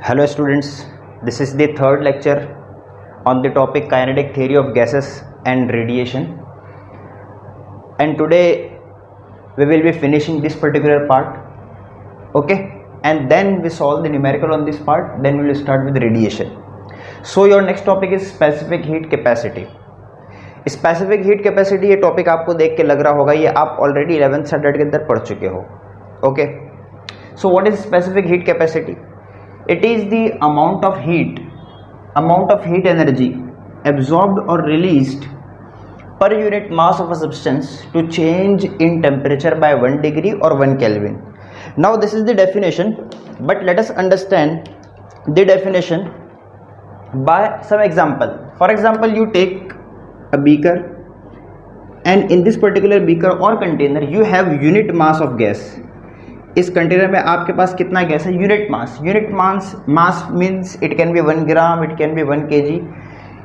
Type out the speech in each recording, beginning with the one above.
Hello students, this is the third lecture on the topic kinetic theory of gases and radiation, and today we will be finishing this particular part, okay, and then we solve the numerical on this part, then we will start with radiation. So your next topic is specific heat capacity. Specific heat capacity, ये topic आपको देख के लग रहा होगा ये आप already 11th standard के अंदर पढ़ चुके हो. Okay, so what is specific heat capacity? It is the amount of heat energy absorbed or released per unit mass of a substance to change in temperature by 1 degree or 1 Kelvin. Now this is the definition, but let us understand the definition by some example. For example, you take a beaker and in this particular beaker or container you have unit mass of gas. इस container में आपके पास कितना gas है? Unit mass means it can be 1 gram, it can be 1 kg,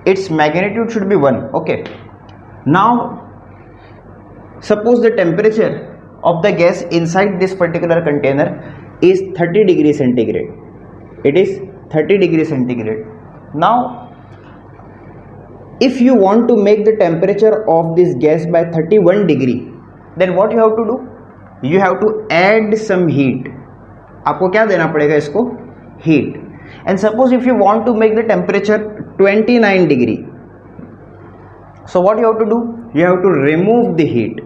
its magnitude should be 1. Okay, now suppose the temperature of the gas inside this particular container is 30 degree centigrade. It is 30 degree centigrade. Now if you want to make the temperature of this gas by 31 degree, then what you have to do? You have to add some heat. आपको क्या देना पड़ेगा इसको? Heat. And suppose if you want to make the temperature 29 degree, so what you have to do? You have to remove the heat.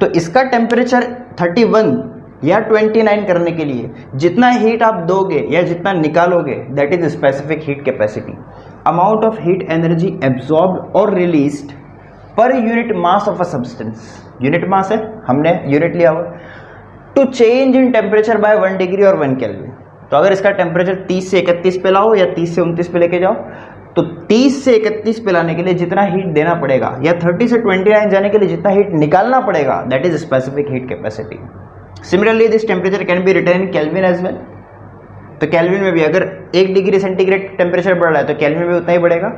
तो इसका temperature 31 या 29 करने के लिए जितना हीट आप दोगे या जितना निकालोगे, that is specific heat capacity. Amount of heat energy absorbed और released per unit mass of a substance. Unit mass है, हमने यूनिट लिया हुआ. To change in temperature by 1 degree और 1 केल्विन. तो अगर इसका टेम्परेचर 30 से 31 पे लाओ या 30 से 29 पे लेके जाओ, तो 30 से 31 पे लाने के लिए जितना हीट देना पड़ेगा या 30 से 29 जाने के लिए जितना हीट निकालना पड़ेगा, that is specific heat capacity. Similarly, this temperature can be written in Kelvin as well. तो केल्विन में भी अगर 1 डिग्री सेंटीग्रेड टेम्परेचर बढ़ रहा है तो केल्विन में भी उतना ही बढ़ेगा.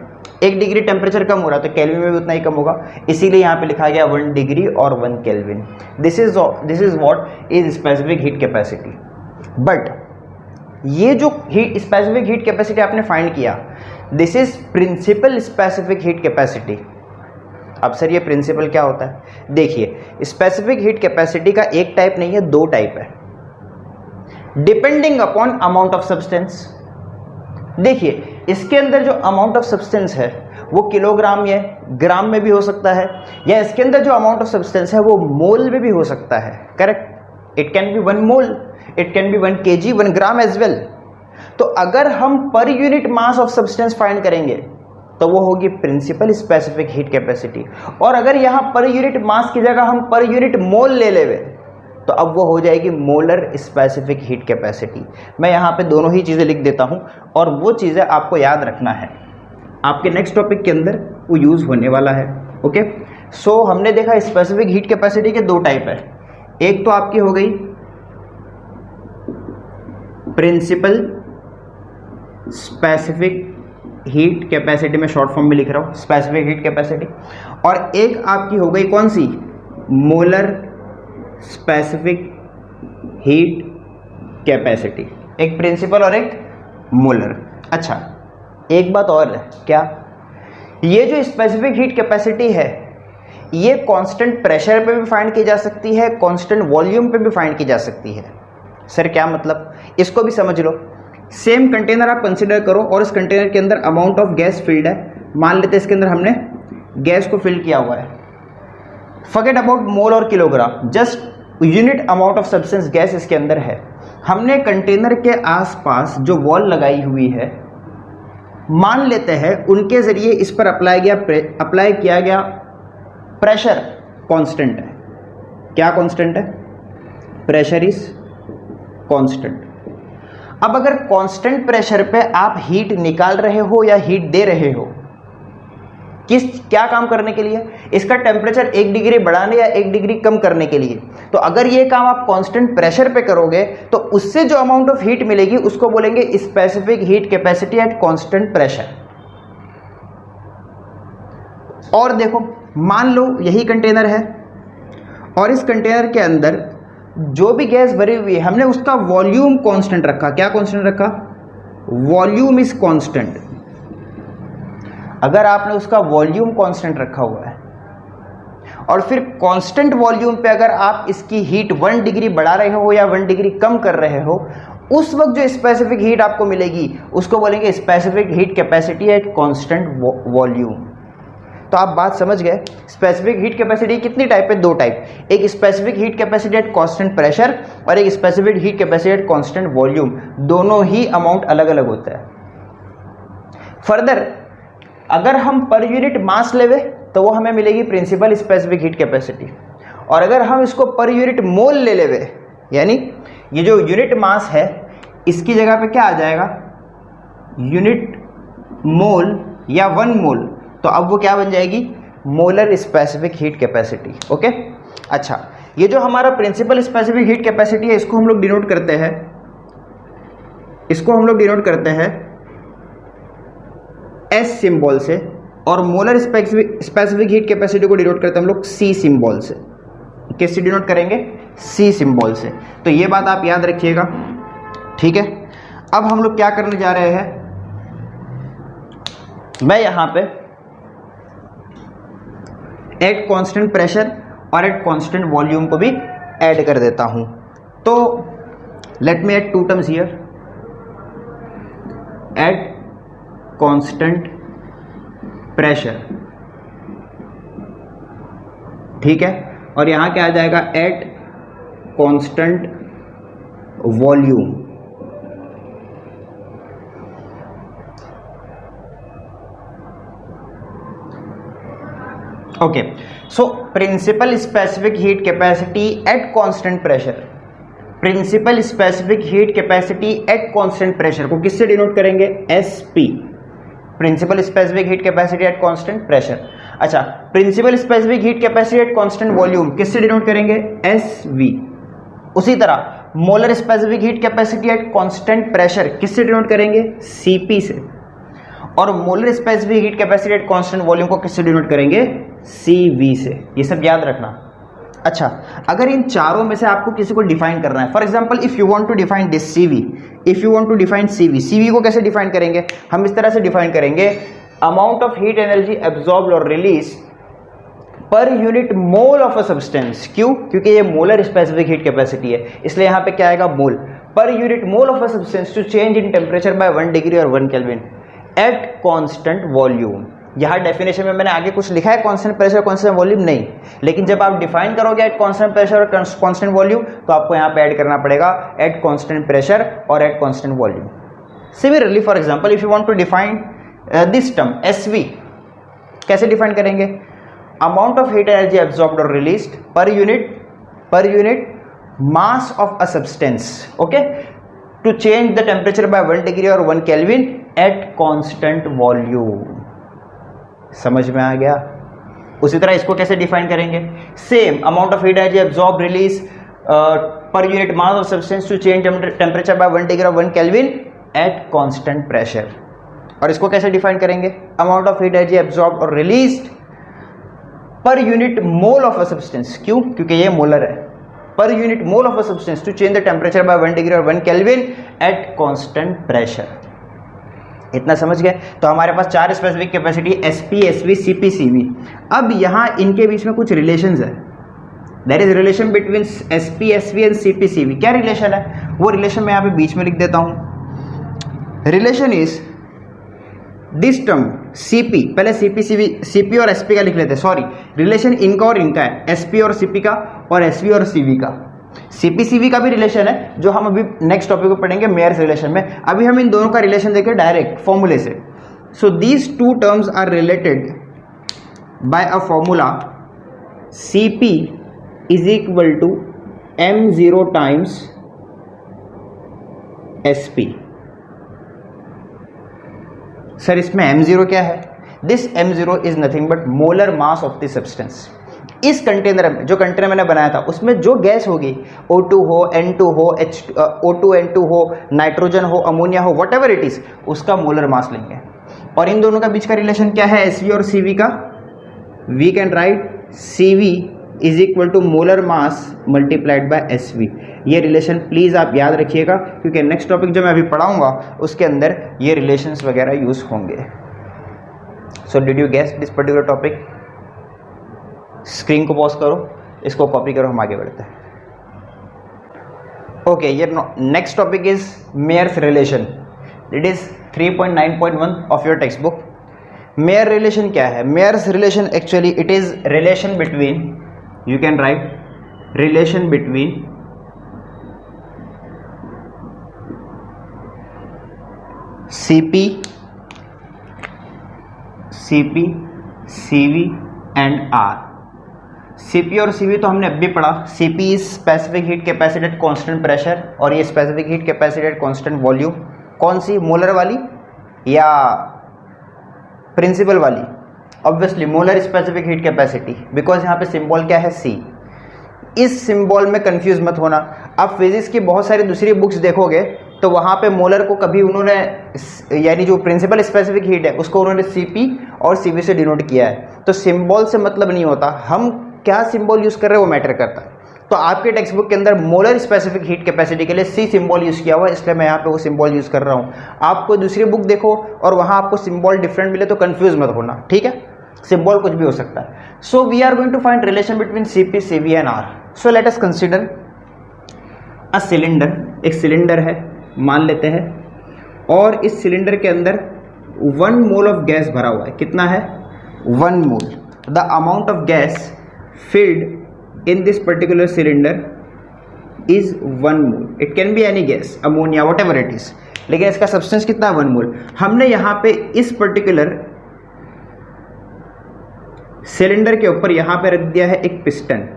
1 डिग्री टेम्परेचर कम हो रहा है तो केल्विन में भी उतना ही कम होगा. इसीलिए यहाँ पे लिखा गया 1 डिग्री और 1 kelvin. This is what is specific heat capacity. But ये जो स्पेसिफिक हीट कैपेसिटी आपने फाइंड किया, this is principle specific heat capacity. अब सर ये प्रिंसिपल क्या होता है? देखिए, स्पेसिफिक हीट कैपेसिटी का एक टाइप नहीं है, 2 टाइप है, depending upon amount of substance. देखिए, इसके अंदर जो अमाउंट ऑफ सब्सटेंस है वो किलोग्राम या ग्राम में भी हो सकता है, या इसके अंदर जो अमाउंट ऑफ सब्सटेंस है वो मोल में भी हो सकता है. Correct? It can be 1 mole, it can be 1 kg, 1 gram as well. तो अगर हम per unit mass of substance find करेंगे तो वो होगी प्रिंसिपल स्पेसिफिक हीट कैपेसिटी. और अगर यहां पर यूनिट मास की जगह हम पर यूनिट मोल ले लेवे तो अब वो हो जाएगी मोलर स्पेसिफिक हीट कैपेसिटी. मैं यहां पे दोनों ही चीजें लिख देता हूं और वो चीजें आपको याद रखना है, आपके नेक्स्ट टॉपिक के अंदर वो यूज होने वाला है. ओके, सो हमने देखा स्पेसिफिक हीट कैपेसिटी के 2 टाइप है. एक तो आपकी हो गई प्रिंसिपल स्पेसिफिक हीट कैपेसिटी, में शॉर्ट फॉर्म में लिख रहा हूं स्पेसिफिक हीट कैपेसिटी, और एक आपकी हो गई कौन सी? Molar specific heat capacity. एक प्रिंसिपल और एक मोलर. अच्छा, एक बात और है, क्या? ये जो स्पेसिफिक हीट कैपेसिटी है ये कांस्टेंट प्रेशर पे भी फाइंड की जा सकती है, कांस्टेंट वॉल्यूम पे भी फाइंड की जा सकती है. सर क्या मतलब? इसको भी समझ लो. सेम कंटेनर आप कंसिडर करो और इस कंटेनर के अंदर अमाउंट ऑफ गैस फिल्ड है. मान लेते हैं इसके अंदर हमने गैस को फिल किया हुआ है. फॉरगेट अबाउट मोल और kilogram, just unit amount of substance gas इसके अंदर है. हमने कंटेनर के आसपास जो वॉल लगाई हुई है, मान लेते हैं उनके जरिए इस पर अप्लाई किया गया प्रेशर कांस्टेंट है. क्या कांस्टेंट है? Pressure is constant. अब अगर कांस्टेंट प्रेशर पे आप हीट निकाल रहे हो या हीट दे रहे हो, क्या काम करने के लिए? इसका टेम्परेचर 1 डिग्री बढ़ाने या 1 डिग्री कम करने के लिए. तो अगर ये काम आप कांस्टेंट प्रेशर पे करोगे तो उससे जो अमाउंट ऑफ हीट मिलेगी उसको बोलेंगे specific heat capacity at constant pressure. और देखो, मान लो यही कंटेनर है और इस कंटेनर के अंदर जो भी गैस भरी हुई है हमने उसका वॉल्यूम कांस्टेंट रखा। क्या कांस्टेंट रखा? Volume is constant. अगर आपने उसका वॉल्यूम कांस्टेंट रखा हुआ है और फिर कांस्टेंट वॉल्यूम पे अगर आप इसकी हीट 1 डिग्री बढ़ा रहे हो या 1 डिग्री कम कर रहे हो, उस वक्त जो स्पेसिफिक हीट आपको मिलेगी उसको बोलेंगे specific heat capacity at constant volume. तो आप बात समझ गए। स्पेसिफिक हीट कैपेसिटी कितनी टाइप है? 2 टाइप, एक specific heat capacity at constant pressure और एक specific heat capacity at constant volume. दोनों ही अमाउंट अलग अलग होता है। फर्दर अगर हम पर यूनिट मास लेवे तो वो हमें मिलेगी प्रिंसिपल स्पेसिफिक हीट कैपेसिटी, और अगर हम इसको पर यूनिट मोल ले लेवे, यानी ये जो यूनिट मास है इसकी जगह पे क्या आ जाएगा? यूनिट मोल या 1 मोल, तो अब वो क्या बन जाएगी? Molar specific heat capacity. Okay, अच्छा, ये जो हमारा प्रिंसिपल स्पेसिफिक हीट कैपेसिटी है इसको हम लोग डिनोट करते हैं, एस सिंबल से, और मोलर स्पेसिफिक हीट कैपेसिटी को डिनोट करते हैं हम लोग सी सिंबल से। किससे डिनोट करेंगे? सी सिंबल से। तो ये बात आप याद रखिएगा, ठीक है। अब हम लोग क्या करने जा रहे हैं, मैं यहां पे एट कांस्टेंट प्रेशर और एट कांस्टेंट वॉल्यूम को भी ऐड कर देता हूं। तो let me add 2 terms here, at constant pressure, ठीक है, और यहां क्या आ जाएगा? At constant volume. Okay, so principle specific heat capacity at constant pressure, principle specific heat capacity at constant pressure को किससे डिनोट करेंगे? SP, principle specific heat capacity at constant pressure. अच्छा, principle specific heat capacity at constant volume किससे denote करेंगे? SV. उसी तरह molar specific heat capacity at constant pressure किससे denote करेंगे? सीपी से। और molar specific heat capacity at constant volume को किससे डिनोट करेंगे? सीवी से। ये सब याद रखना। अच्छा, अगर इन चारों में से आपको किसी को डिफाइन करना है, for example if you want to define this CV, if you want to define CV, CV को कैसे डिफाइन करेंगे? हम इस तरह से डिफाइन करेंगे, amount of heat energy absorbed और release per unit mole of a substance. क्यों? क्योंकि ये मोलर स्पेसिफिक हीट कैपेसिटी है, इसलिए यहां पे क्या आएगा? Mole. Per unit mole of a substance to change in temperature by 1 degree और 1 केल्विन एट कांस्टेंट वॉल्यूम। यहां डेफिनेशन में मैंने आगे कुछ लिखा है कांस्टेंट प्रेशर कांस्टेंट वॉल्यूम नहीं, लेकिन जब आप डिफाइन करोगे एट कांस्टेंट प्रेशर और कांस्टेंट वॉल्यूम तो आपको यहां पे ऐड करना पड़ेगा एट कांस्टेंट प्रेशर और at constant volume. Similarly for example if you want to define this term SV, कैसे डिफाइन करेंगे? Amount of heat energy absorbed और released per unit mass of a substance, okay, to change the temperature by 1 degree और 1 kelvin at constant volume. समझ में आ गया? उसी तरह इसको कैसे डिफाइन करेंगे? Same, amount of heat energy absorb release per unit mass of substance to change temperature by 1 degree और 1 केल्विन एट कांस्टेंट प्रेशर। और इसको कैसे डिफाइन करेंगे? Amount of heat energy absorb और released per unit mole of a substance. क्यों? क्योंकि ये molar है। Per unit mole of a substance to change the temperature by 1 degree और 1 केल्विन एट कांस्टेंट प्रेशर। इतना समझ गए? तो हमारे पास 4 specific capacity, SP, SV, CP, CV. अब यहां इनके बीच में कुछ रिलेशंस है। There is relation between SP, SV and CP, CV. क्या रिलेशन है? वो रिलेशन मैं यहां पे बीच में लिख देता हूं। Relation is this term CP, पहले सीपी, सीवी, सीपी और एसपी का लिख लेते हैं, सॉरी, रिलेशन इनका और इनका है, एसपी और सीपी का, और एसवी और सीवी का। सीपी सीवी का भी रिलेशन है जो हम अभी नेक्स्ट टॉपिक को पढ़ेंगे मेयर्स रिलेशन में। अभी हम इन दोनों का रिलेशन देखें डायरेक्ट फॉर्मूले से। So these 2 terms are related by a formula CP is equal to m0 times SP. Sir इसमें m0 क्या है? This m0 is nothing but molar mass of the substance. इस कंटेनर में, जो कंटेनर मैंने बनाया था, उसमें जो गैस होगी, O2 हो, N2 हो, O2 N2 हो, नाइट्रोजन हो, अमोनिया हो, वट एवर इट इज, उसका मोलर मास लेंगे। और इन दोनों का बीच का रिलेशन क्या है? SV और CV का? We can write CV is equal to molar mass multiplied by SV। ये रिलेशन प्लीज़ आप याद रखिएगा, क्योंकि नेक्स्ट टॉपिक जो मैं अभी पढ़ाऊंगा उसके अंदर ये रिलेशंस वगैरह यूज होंगे। So did you guess this particular topic? Screen को पॉज करो, इसको कॉपी करो, हम आगे बढ़ते हैं। ओके, ये next topic is Mayer's relation. It is 3.9.1 of your text book. Mayer relation क्या है? Mayer's relation actually it is relation between, you can write relation between CP, CV and R। CP और CV तो हमने अभी पढ़ा। CP is specific heat capacity at constant pressure, और ये specific heat capacity at constant volume. कौन सी, molar वाली या प्रिंसिपल वाली? Obviously molar specific heat capacity, because यहाँ पे सिंबल क्या है, C। इस सिंबल में कंफ्यूज मत होना। आप फिजिक्स की बहुत सारी दूसरी बुक्स देखोगे तो वहाँ पे मोलर को कभी उन्होंने, यानी जो प्रिंसिपल स्पेसिफिक हीट है उसको उन्होंने CP और CV से डिनोट किया है। तो सिंबल से मतलब नहीं होता, हम क्या सिंबल यूज़ कर रहे हैं वो मैटर करता है। तो आपके टेक्स्ट बुक के अंदर मोलर स्पेसिफिक हीट कैपेसिटी के लिए C सिंबल यूज़ किया हुआ है, इसलिए मैं यहाँ पे वो सिंबल यूज़ कर रहा हूँ। आप कोई दूसरी बुक देखो और वहाँ आपको सिंबल डिफरेंट मिले तो कन्फ्यूज मत होना, ठीक है? सिंबल कुछ भी हो सकता है। So we are going to find relation between CP, CV and R। So let us consider a cylinder. एक सिलेंडर है मान लेते हैं, और इस सिलेंडर के अंदर 1 मोल ऑफ गैस भरा हुआ है। कितना है? 1 mole. The amount of gas filled in this particular cylinder is 1 mole. It can be any gas, ammonia, whatever it is, लेकिन इसका सब्सटेंस कितना है? 1 मोल। हमने यहाँ पे इस पर्टिकुलर सिलेंडर के ऊपर यहाँ पे रख दिया है एक पिस्टन।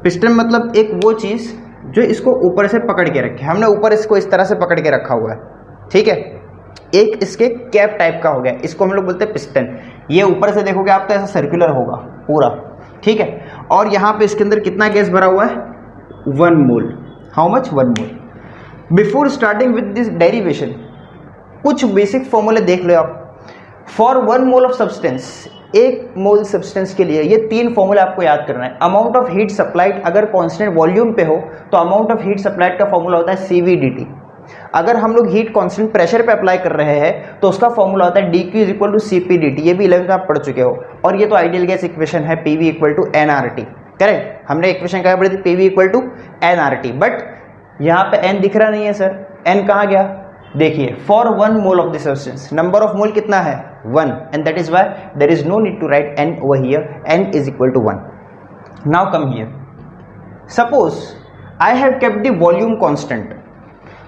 पिस्टन मतलब एक वो चीज जो इसको ऊपर से पकड़ के रखे। हमने ऊपर इसको इस तरह से पकड़ के रखा हुआ है, ठीक है? एक इसके कैप टाइप का हो गया, इसको हम लोग बोलते हैं पिस्टन। ये ऊपर से देखोगे आप तो ऐसा सर्कुलर होगा पूरा, ठीक है? और यहाँ पे इसके अंदर कितना गैस भरा हुआ है? 1 mole. How much? 1 mole. Before starting with this derivation, कुछ बेसिक फॉर्मूले देख लो आप। For 1 mole of substance, 1 mole substance के लिए ये 3 फॉर्मूला आपको याद करना है। अमाउंट ऑफ हीट सप्लाइड अगर कांस्टेंट वॉल्यूम पे हो तो अमाउंट ऑफ हीट सप्लाइड का फॉर्मूला होता है CVDT। अगर हम लोग हीट कांस्टेंट प्रेशर पे अप्लाई कर रहे हैं तो उसका फॉर्मूला होता है DQ is equal to CPDT। ये भी 11th में आप पढ़ चुके हो। और ये तो आइडियल गैस इक्वेशन है, PV equal to NRT। Correct? हमने इक्वेशन क्या पढ़ी थी? PV equal to NRT। But यहाँ पे N दिख रहा नहीं है सर, N कहाँ गया? देखिए, for 1 mole of the substance number of mole कितना है? 1, and that is why there is no need to write N over here. N is equal to 1। Now come here, suppose I have kept the volume constant.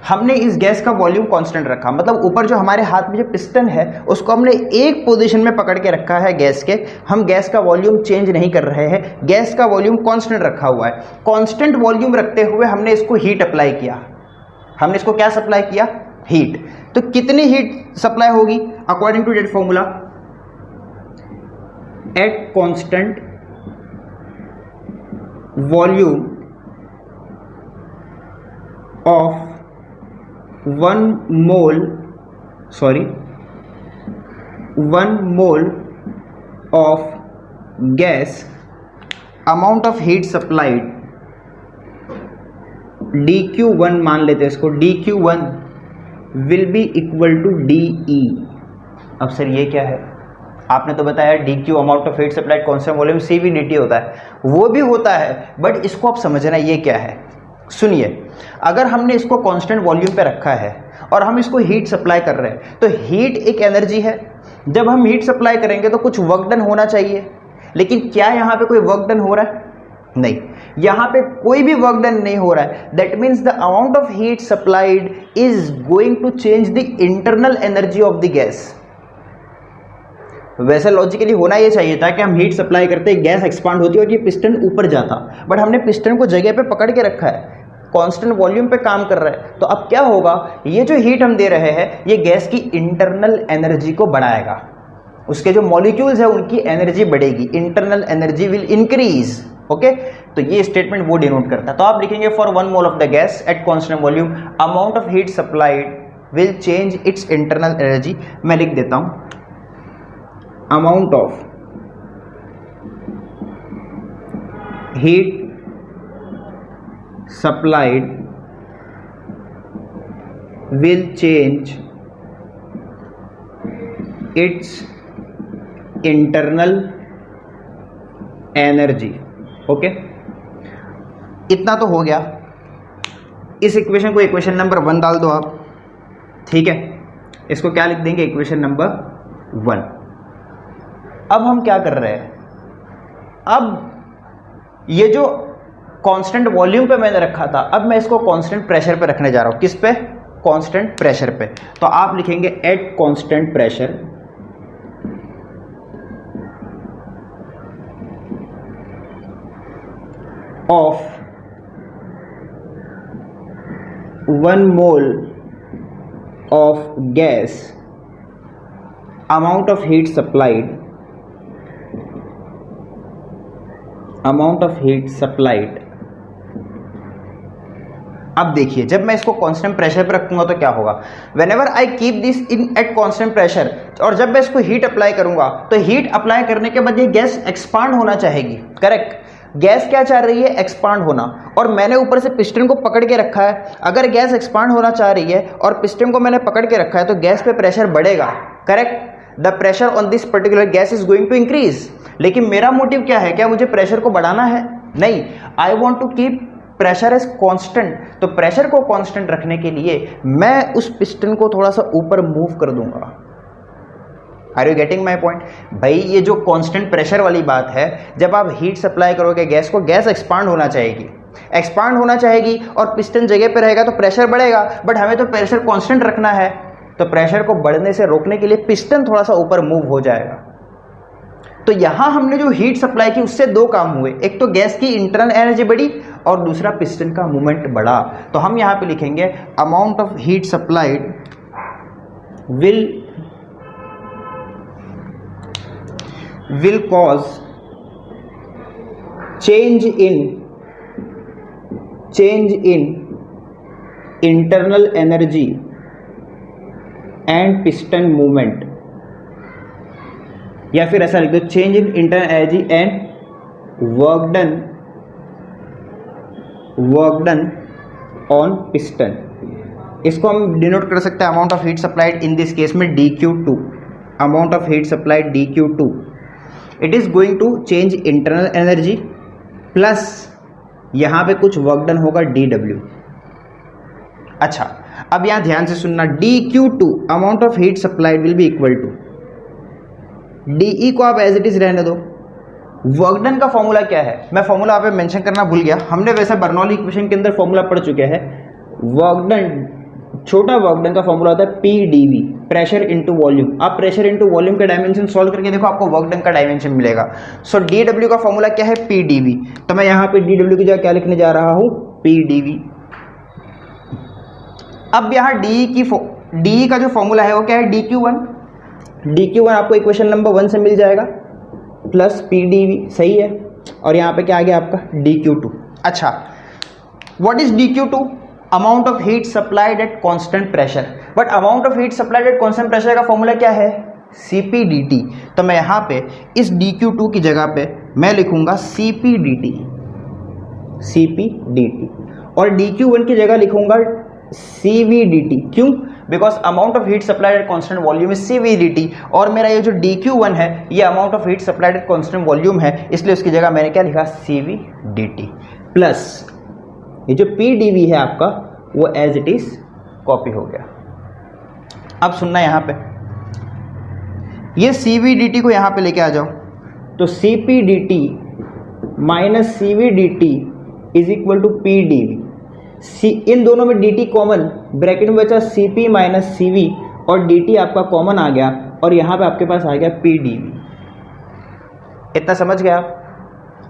हमने इस gas का volume constant रखा, मतलब ऊपर जो हमारे हाथ में जो पिस्टन है उसको हमने एक पोजीशन में पकड़ के रखा है गैस के। हम गैस का वॉल्यूम चेंज नहीं कर रहे हैं, गैस का वॉल्यूम कांस्टेंट रखा हुआ है। कांस्टेंट वॉल्यूम रखते हुए हमने इसको हीट अप्लाई किया। हमने इसको क्या सप्लाई किया? हीट। तो कितनी हीट सप्लाई होगी according to that formula? At constant volume of 1 mole of gas, amount of heat supplied DQ1 मान लेते हैं इसको, DQ1 will be equal to DE। अब सर ये क्या है? आपने तो बताया DQ amount of heat supplied constant volume CVDT होता है, वो भी होता है, बट इसको आप समझना ये क्या है। सुनिए, अगर हमने इसको कांस्टेंट वॉल्यूम पे रखा है और हम इसको हीट सप्लाई कर रहे हैं तो हीट एक एनर्जी है। जब हम हीट सप्लाई करेंगे तो कुछ वर्क डन होना चाहिए, लेकिन क्या यहाँ पे कोई वर्क डन हो रहा है? नहीं, यहाँ पे कोई भी वर्क डन नहीं हो रहा है। That means the amount of heat supplied is going to change the internal energy of the gas. वैसे लॉजिकली होना ये चाहिए था कि हम हीट सप्लाई करते हैं, गैस एक्सपांड होती है और ये पिस्टन ऊपर जाता, बट हमने पिस्टन को जगह पे पकड़ के रखा है, कांस्टेंट वॉल्यूम पे काम कर रहा है। तो अब क्या होगा? ये जो हीट हम दे रहे हैं ये गैस की इंटरनल एनर्जी को बढ़ाएगा। उसके जो मॉलिक्यूल्स है उनकी एनर्जी बढ़ेगी, internal energy will increase. Okay, तो ये स्टेटमेंट वो डिनोट करता है। तो आप लिखेंगे for 1 mole of the gas at constant volume amount of heat supplied will change it's internal energy. मैं लिख देता हूं, amount of heat supplied will change its internal energy. Okay, इतना तो हो गया. इस इक्वेशन को इक्वेशन नंबर 1 डाल दो आप. ठीक है, इसको क्या लिख देंगे? Equation number 1. अब हम क्या कर रहे हैं? अब ये जो कांस्टेंट वॉल्यूम पे मैंने रखा था, अब मैं इसको कांस्टेंट प्रेशर पे रखने जा रहा हूं. किस पे? कांस्टेंट प्रेशर पे. तो आप लिखेंगे eight constant pressure of 1 mole of gas, amount of heat supplied अब देखिए, जब मैं इसको कांस्टेंट प्रेशर पर रखूंगा तो क्या होगा? When ever I keep this in eight constant pressure, और जब मैं इसको हीट अप्लाई करूंगा तो हीट अप्लाई करने के बाद ये गैस एक्सपांड होना चाहेगी. करेक्ट? गैस क्या चाह रही है? एक्सपांड होना. और मैंने ऊपर से पिस्टन को पकड़ के रखा है. अगर गैस एक्सपांड होना चाह रही है और पिस्टन को मैंने पकड़ के रखा है तो गैस पे प्रेशर बढ़ेगा. Correct? The pressure on this particular gas is going to increase. लेकिन मेरा मोटिव क्या है? क्या मुझे प्रेशर को बढ़ाना है? नहीं, I want to keep pressure is constant. तो प्रेशर को कांस्टेंट रखने के लिए मैं उस पिस्टन को थोड़ा सा ऊपर मूव कर दूंगा. Are you getting my point? भाई ये जो कांस्टेंट प्रेशर वाली बात है, जब आप हीट सप्लाई करोगे गैस को, गैस एक्सपांड होना चाहेगी और पिस्टन जगह पे रहेगा तो प्रेशर बढ़ेगा. बट हमें तो प्रेशर कांस्टेंट रखना है, तो प्रेशर को बढ़ने से रोकने के लिए पिस्टन थोड़ा सा ऊपर मूव हो जाएगा. तो यहां हमने जो हीट सप्लाई की उससे 2 काम हुए. एक तो गैस की इंटरनल एनर्जी बढ़ी और दूसरा पिस्टन का मूवमेंट बढ़ा. तो हम यहां पे लिखेंगे amount of heat supplied will cause change in internal energy and piston movement, या फिर ऐसा लिख दो change in internal energy and work done on piston. इसको हम डिनोट कर सकते हैं amount of heat supplied, in this case में dQ2. Amount of heat supplied dQ2, it is going to change internal energy plus यहां पे कुछ work done होगा dW. अच्छा, अब यहां ध्यान से सुनना. dQ2 amount of heat supplied will be equal to dE को आप एज इट इज रहने दो. वर्क डन का फॉर्मूला क्या है? मैं फॉर्मूला आप मेंशन करना भूल गया. हमने वैसे बर्नौली इक्वेशन के अंदर फॉर्मूला पढ़ चुके हैं. वर्क डन, छोटा वर्क डन का फॉर्मूला होता है PdV, प्रेशर इनटू वॉल्यूम. आप प्रेशर इनटू वॉल्यूम का डायमेंशन सॉल्व करके देखो, आपको वर्क डन का डायमेंशन मिलेगा. सो dW का फॉर्मूला क्या है? PdV. तो मैं यहां पे dW की जगह क्या लिखने जा रहा हूं? PdV. अब यहां DE का जो फॉर्मूला है वो क्या है? dQ1. dQ1 आपको इक्वेशन नंबर 1 से मिल जाएगा प्लस PdV. सही है. और यहां पे क्या आ गया आपका? dQ2. अच्छा, what is dQ2? Amount of heat supplied eight constant pressure. But amount of heat supplied eight constant pressure का फॉर्मूला क्या है? CpdT. तो मैं यहां पे इस dQ2 की जगह पे मैं लिखूंगा CpdT. और dQ1 की जगह लिखूंगा CvdT. क्यों? Because amount of heat supplied eight constant volume is CvdT. और मेरा ये जो dQ1 है ये amount of heat supplied eight constant volume है, इसलिए उसकी जगह मैंने क्या लिखा? CvdT. प्लस ये जो PdV है आपका वो एज इट इज कॉपी हो गया. अब सुनना यहां पे, ये CvdT को यहां पे लेके आ जाओ. तो CpdT minus CvdT is equal to PdV. इन दोनों में dt कॉमन, ब्रैकेट में बचा Cp माइनस Cv और dt आपका कॉमन आ गया और यहां पे आपके पास आ गया PdV. इतना समझ गया आप?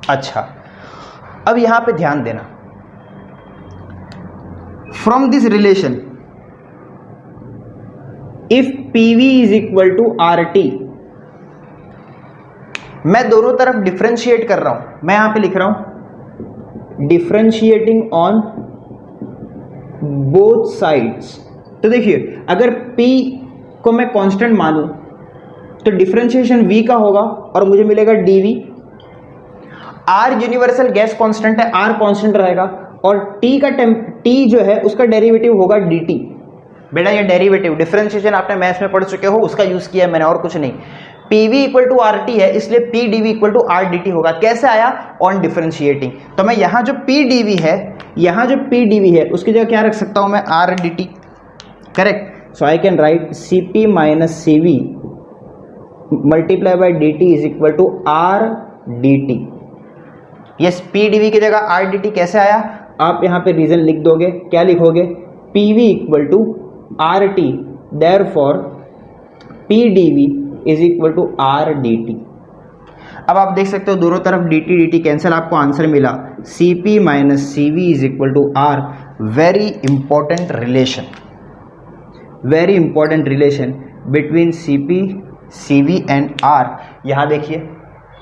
अच्छा, अब यहां पे ध्यान देना. From this relation, if PV is equal to RT, मैं दोनों तरफ डिफरेंशिएट कर रहा हूं. मैं यहां पे लिख रहा हूं डिफरेंशिएटिंग ऑन बोथ साइड्स. तो देखिए, अगर P को मैं कांस्टेंट मानूं तो डिफरेंशिएशन V का होगा और मुझे मिलेगा dV. R universal gas constant है, आर कांस्टेंट रहेगा, और टी जो है उसका डेरिवेटिव होगा dt। बेटा ये डेरिवेटिव डिफरेंशिएशन आपने मैथ्स में पढ़ चुके हो, उसका यूज किया है मैंने, और कुछ नहीं। PV इक्वल टू RT है, इसलिए PdV इक्वल टू RDT होगा। कैसे आया? On differentiating. तो मैं यहाँ जो PdV है, यहाँ जो PdV है उसकी जगह क्या रख सकता हूँ मैं? RDT। Correct. So I can write Cp minus CV multiply by dt is equal to RDT। Yes, PdV की जगह RDT कैसे आया? आप यहाँ पे रीजन लिख दोगे, क्या लिखोगे? PV equal to RT, therefore PdV is equal to RDT। अब आप देख सकते हो दोनों तरफ dt कैंसिल, आपको आंसर मिला Cp minus CV is equal to R। Very important relation, very important relation between Cp, CV and R। यहाँ देखिए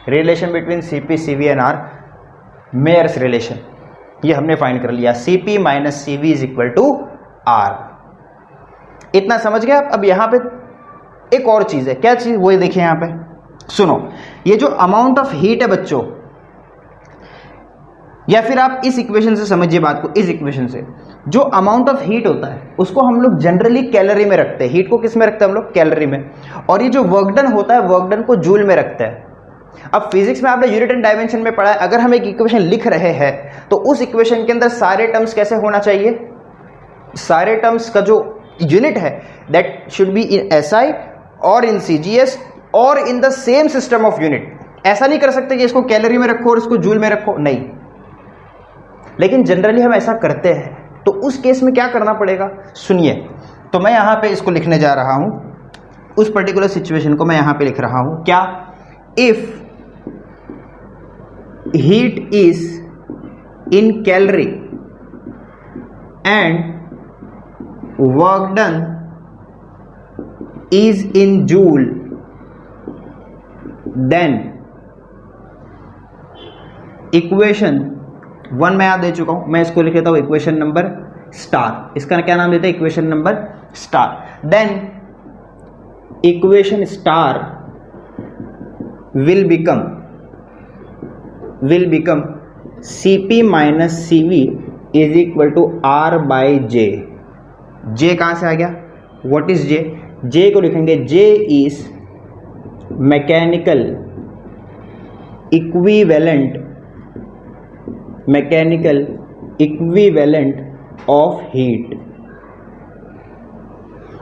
relation between Cp, CV and R, Mayer's relation, ये हमने फाइंड कर लिया। Cp minus CV is equal to R। इतना समझ गए आप? अब यहाँ पे एक और चीज है, क्या चीज? वो देखिए यहाँ पे, सुनो, ये जो अमाउंट ऑफ हीट है बच्चों, या फिर आप इस इक्वेशन से समझिए बात को, इस इक्वेशन से जो अमाउंट ऑफ हीट होता है उसको हम लोग जनरली कैलोरी में रखते हैं। हीट को किस में रखते हैं हम लोग? कैलोरी में। और ये जो वर्क डन होता है, वर्क डन को जूल में रखते हैं। अब फिजिक्स में आपने यूनिट एंड डायमेंशन में पढ़ा है, अगर हम एक इक्वेशन लिख रहे हैं तो उस इक्वेशन के अंदर सारे टर्म्स कैसे होना चाहिए? सारे टर्म्स का जो यूनिट है that should be in SI और इन CGS और in the same system of unit. ऐसा नहीं कर सकते कि इसको कैलोरी में रखो और इसको जूल में रखो, नहीं। लेकिन जनरली हम ऐसा करते हैं, तो उस केस में क्या करना पड़ेगा? सुनिए, तो मैं यहां पे इसको लिखने जा रहा हूं, उस पर्टिकुलर सिचुएशन को मैं यहां पे लिख रहा हूं, क्या? If heat is in calorie and work done is in joule, then equation 1 मैं यहां दे चुका हूं, मैं इसको लिख लेता हूं इक्वेशन नंबर स्टार। इसका क्या नाम देते हैं? Equation number star. Then equation star will become Cp minus CV is equal to R by J। J कहां से आ गया? What is J? J को लिखेंगे J is mechanical equivalent of heat.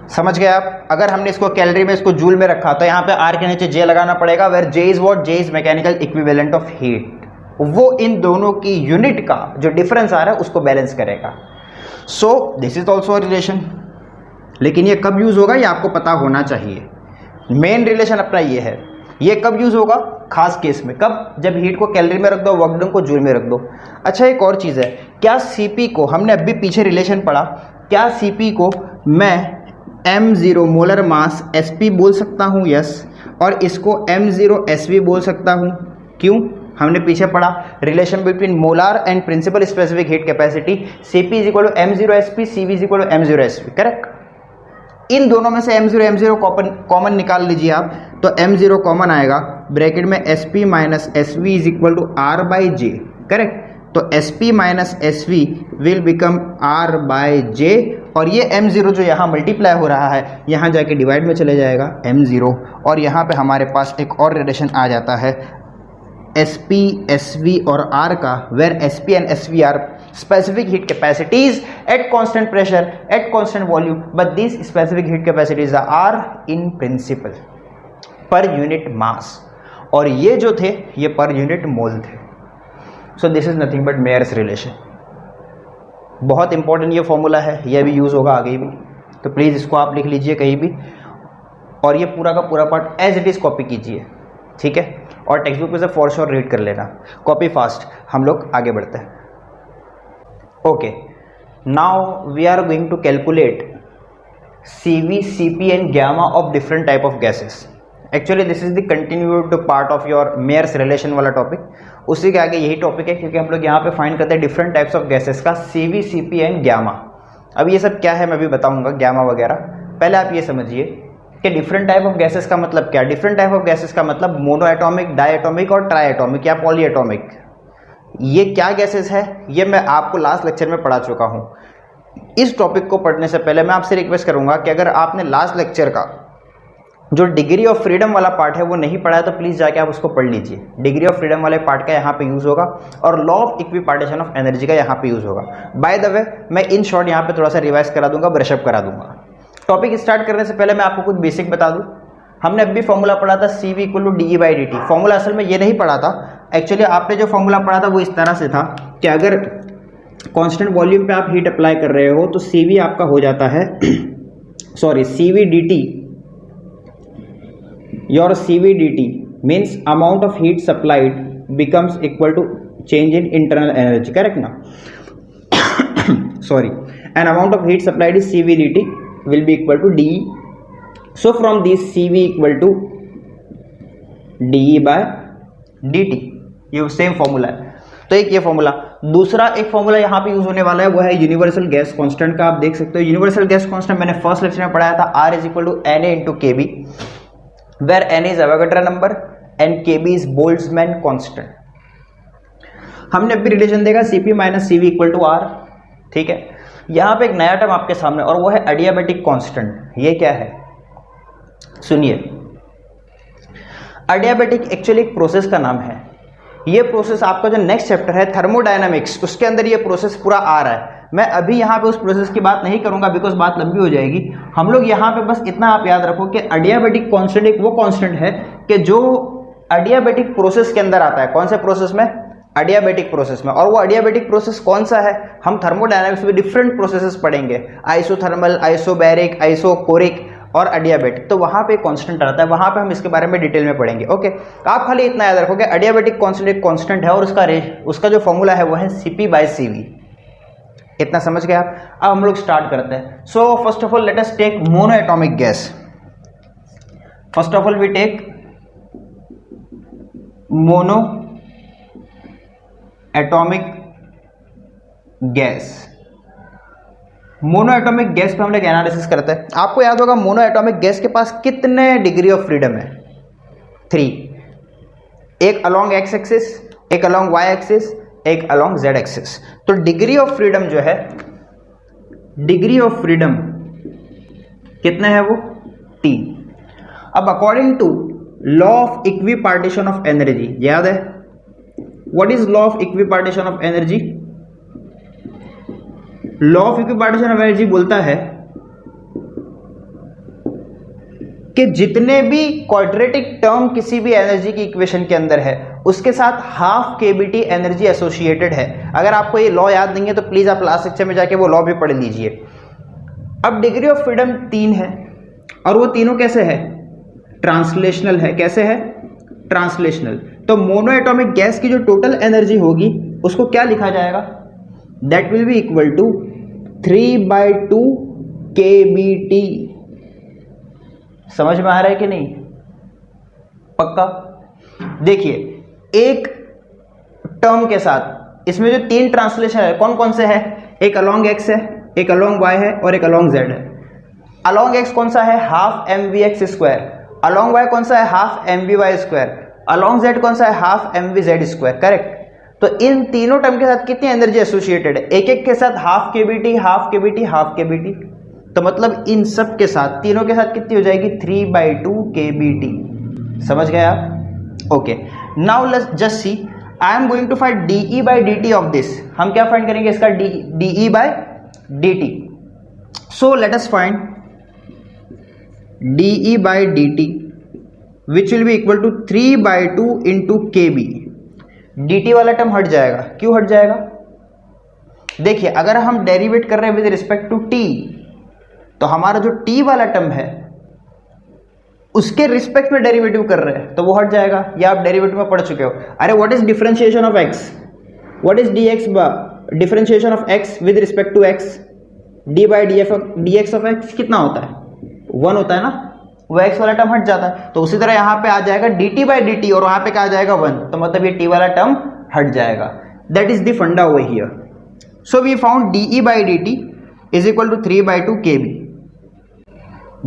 समझ गए आप? अगर हमने इसको कैलोरी में, इसको जूल में रखा तो यहाँ पे R के नीचे J लगाना पड़ेगा, where J is what? J is mechanical equivalent of heat. वो इन दोनों की यूनिट का जो डिफरेंस आ रहा है उसको बैलेंस करेगा। सो दिस इज ऑल्सो रिलेशन, लेकिन ये कब यूज होगा ये आपको पता होना चाहिए। मेन रिलेशन अपना ये है, ये कब यूज होगा? खास केस में। कब? जब हीट को कैलोरी में रख दो, वर्क डन को जूल में रख दो। अच्छा, एक और चीज है, क्या Cp को, हमने अभी पीछे रिलेशन पढ़ा, क्या Cp को मैं m0 मोलर मास Sp बोल सकता हूं? यस। और इसको m0 Sv बोल सकता हूं? क्यों? हमने पीछे पढ़ा relation between molar and principal specific heat capacity, Cp is equal to m0 Sp, Cv is equal to m0 Sv। Correct. इन दोनों में से m0 कॉमन निकाल लीजिए आप, तो m0 कॉमन आएगा, ब्रैकेट में Sp minus Sv is equal to R by J। Correct. तो Sp minus Sv will become R by J, और ये m0 जो यहाँ मल्टीप्लाई हो रहा है यहाँ जाके डिवाइड में चले जाएगा m0, और यहाँ पे हमारे पास एक और रिलेशन आ जाता है Sp, Sv और R का, where Sp and Sv are specific heat capacities at constant pressure at constant volume, but these specific heat capacities are in principle per unit mass, और ये जो थे ये पर यूनिट मोल थे। So this is nothing but Mayer's relation. बहुत important ये formula है, ये भी यूज होगा आगे भी, तो प्लीज इसको आप लिख लीजिए कहीं भी, और ये पूरा का पूरा part as it is copy कीजिए, ठीक है? और टेक्स्ट बुक में से फॉर श्योर रीड कर लेना, कॉपी फास्ट। हम लोग आगे बढ़ते हैं। Okay, now we are going to calculate CV, Cp and gamma of different type of gases. Actually this is the continued part of your Mayer's relation वाला topic, उसी के आगे यही टॉपिक है, क्योंकि हम लोग यहाँ पे फाइंड करते हैं डिफरेंट टाइप्स ऑफ गैसेस का CV, Cp एंड gamma। अब ये सब क्या है मैं भी बताऊंगा, gamma वगैरह। पहले आप ये समझिए कि डिफरेंट टाइप ऑफ गैसेस का मतलब क्या? डिफरेंट टाइप ऑफ गैसेस का मतलब मोनो एटॉमिक, डाई एटॉमिक और ट्राई एटॉमिक या पॉली एटॉमिक। ये क्या गैसेस है ये मैं आपको लास्ट लेक्चर में पढ़ा चुका हूँ। इस टॉपिक को पढ़ने से पहले मैं आपसे रिक्वेस्ट करूँगा कि अगर आपने लास्ट लेक्चर का जो डिग्री ऑफ फ्रीडम वाला पार्ट है वो नहीं पढ़ा है तो प्लीज़ जाके आप उसको पढ़ लीजिए। डिग्री ऑफ फ्रीडम वाले पार्ट का यहाँ पे यूज़ होगा और law of equipartition of energy का यहाँ पे यूज़ होगा। बाय द वे मैं इन शॉर्ट यहाँ पे थोड़ा सा रिवाइज करा दूंगा, ब्रशअप करा दूंगा। टॉपिक स्टार्ट करने से पहले मैं आपको कुछ बेसिक बता दूँ। हमने अभी फॉर्मूला पढ़ा था CV = DE/dt। फॉर्मूला असल में ये नहीं पढ़ा था, एक्चुअली आपने जो फॉर्मूला पढ़ा था वो इस तरह से था कि अगर कांस्टेंट वॉल्यूम पे आप हीट अप्लाई कर रहे हो तो CV आपका हो जाता है sorry CVdt, your CVdt means amount of heat supplied becomes equal to change in internal energy, correct ना? Sorry, an amount of heat supplied is CVdt will be equal to DE। So from this CV equal to DE/dt, ये same formula है। तो एक ये formula, दूसरा एक formula यहाँ पे यूज होने वाला है वो है यूनिवर्सल गैस कांस्टेंट का। आप देख सकते हो यूनिवर्सल गैस कांस्टेंट मैंने फर्स्ट लेक्चर में पढ़ाया था, R = Na × Kb, where Na is Avogadro number and Kb is Boltzmann constant। हमने अभी रिलेशन देखा Cp - Cv = R, ठीक है। यहाँ पे एक नया टर्म आपके सामने और वो है एडियाबैटिक कांस्टेंट। ये क्या है सुनिए, एडियाबैटिक एक्चुअली एक प्रोसेस का नाम है। ये प्रोसेस आपका जो नेक्स्ट चैप्टर है थर्मोडायनामिक्स, उसके अंदर ये प्रोसेस पूरा आ रहा है। मैं अभी यहाँ पे उस प्रोसेस की बात नहीं करूंगा बिकॉज बात लंबी हो जाएगी। हम लोग यहाँ पे बस इतना आप याद रखो कि एडियाबैटिक कांस्टेंट एक वो कांस्टेंट है कि जो एडियाबैटिक प्रोसेस के अंदर आता है। कौन से प्रोसेस में? एडियाबैटिक प्रोसेस में। और वो एडियाबैटिक प्रोसेस कौन सा है? हम थर्मोडायनामिक्स में डिफरेंट प्रोसेसेस पढ़ेंगे, आइसोथर्मल, आइसोबैरिक, आइसोकोरिक और एडियाबैटिक। तो वहां पे कांस्टेंट आता है, वहां पे हम इसके बारे में डिटेल में पढ़ेंगे। ओके, आप खाली इतना याद रखोगे एडियाबैटिक कांस्टेंट एक कांस्टेंट है और उसका जो फॉर्मूला है वो है Cp/Cv। इतना समझ गए आप? अब हम लोग स्टार्ट करते हैं। So first of all let us take mono atomic gas. First of all we take mono atomic gas. Mono atomic gas पे हम लोग एनालिसिस करते हैं। आपको याद होगा मोनो एटॉमिक गैस के पास कितने डिग्री ऑफ फ्रीडम है? 3। एक अलोंग एक्स एक्सिस, एक अलोंग वाई एक्सिस, एक अलोंग जेड एक्सिस। तो डिग्री ऑफ फ्रीडम जो है, डिग्री ऑफ फ्रीडम कितने हैं वो? 3। अब according to law of equipartition of energy, याद है what is law of equipartition of energy? Law of equipartition of energy बोलता है कि जितने भी क्वाड्रेटिक टर्म किसी भी एनर्जी की इक्वेशन के अंदर है उसके साथ हाफ kBt एनर्जी एसोसिएटेड है। अगर आपको ये लॉ याद नहीं है तो प्लीज आप लास्ट लेक्चर में जाके वो लॉ भी पढ़ लीजिए। अब डिग्री ऑफ फ्रीडम 3 है और वो तीनों कैसे है? ट्रांसलेशनल है। कैसे है? ट्रांसलेशनल। तो मोनो एटॉमिक गैस की जो टोटल एनर्जी होगी उसको क्या लिखा जाएगा? That will be equal to 3/2 kBt। समझ में आ रहा है कि नहीं? पक्का? देखिए, एक टर्म के साथ इसमें जो 3 ट्रांसलेशन है कौन कौन से है? एक अलोंग एक्स है, एक अलोंग वाई है और एक अलोंग जेड है। अलोंग एक्स कौन सा है? Half mvx²। अलोंग वाई कौन सा है? Half mvy²। अलोंग जेड कौन सा है? Half mvz²। करेक्ट। तो इन तीनों टर्म के साथ कितनी एनर्जी एसोसिएटेड है? एक एक के साथ half kBt, half kBt, half kBt। तो मतलब इन सब के साथ, तीनों के साथ कितनी हो जाएगी? 3/2 kBt। समझ गए आप? Okay, now let's just see, I am going to find DE/dt of this. हम क्या फाइंड करेंगे इसका? DE/dt। So let us find DE/dt which will be equal to 3/2 into kb। dt वाला टर्म हट जाएगा। क्यों हट जाएगा? देखिए, अगर हम डेरिवेट कर रहे हैं विद रिस्पेक्ट टू t तो हमारा जो t वाला टर्म है उसके रिस्पेक्ट में डेरिवेटिव कर रहे हैं तो वो हट जाएगा। या आप डेरिवेटिव में पढ़ चुके हो। अरे what is differentiation of x? What is dx differentiation of x with respect to x? d/dx of x कितना होता है? 1 होता है ना। वो x वाला टर्म हट जाता है। तो उसी तरह यहाँ पे आ जाएगा dt/dt और वहां पे क्या आ जाएगा? 1। तो मतलब ये t वाला टर्म हट जाएगा। That is the funda over here. So we found DE/dt is equal to 3/2 kb।